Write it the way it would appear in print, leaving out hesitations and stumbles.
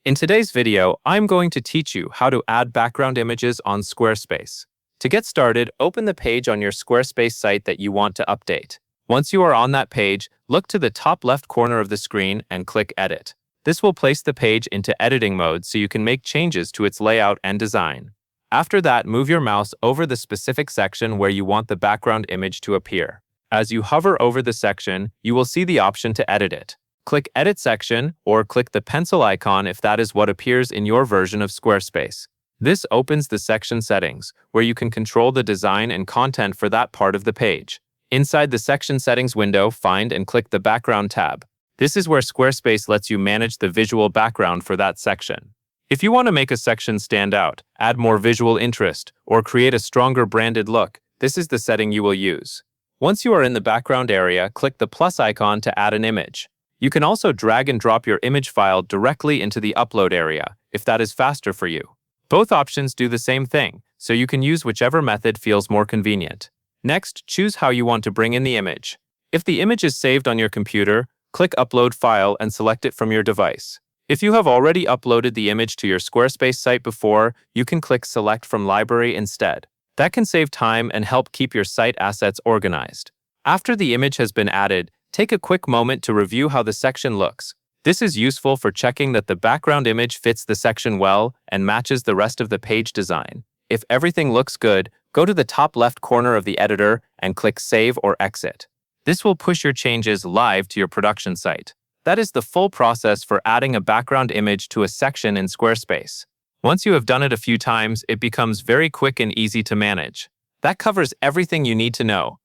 In today's video, I'm going to teach you how to add background images on Squarespace. To get started, open the page on your Squarespace site that you want to update. Once you are on that page, look to the top left corner of the screen and click Edit. This will place the page into editing mode so you can make changes to its layout and design. After that, move your mouse over the specific section where you want the background image to appear. As you hover over the section, you will see the option to edit it. Click Edit Section or click the pencil icon if that is what appears in your version of Squarespace. This opens the section settings, where you can control the design and content for that part of the page. Inside the section settings window, find and click the Background tab. This is where Squarespace lets you manage the visual background for that section. If you want to make a section stand out, add more visual interest, or create a stronger branded look, this is the setting you will use. Once you are in the background area, click the plus icon to add an image. You can also drag and drop your image file directly into the upload area, if that is faster for you. Both options do the same thing, so you can use whichever method feels more convenient. Next, choose how you want to bring in the image. If the image is saved on your computer, click Upload File and select it from your device. If you have already uploaded the image to your Squarespace site before, you can click Select from Library instead. That can save time and help keep your site assets organized. After the image has been added, take a quick moment to review how the section looks. This is useful for checking that the background image fits the section well and matches the rest of the page design. If everything looks good, go to the top left corner of the editor and click Save or Exit. This will push your changes live to your production site. That is the full process for adding a background image to a section in Squarespace. Once you have done it a few times, it becomes very quick and easy to manage. That covers everything you need to know.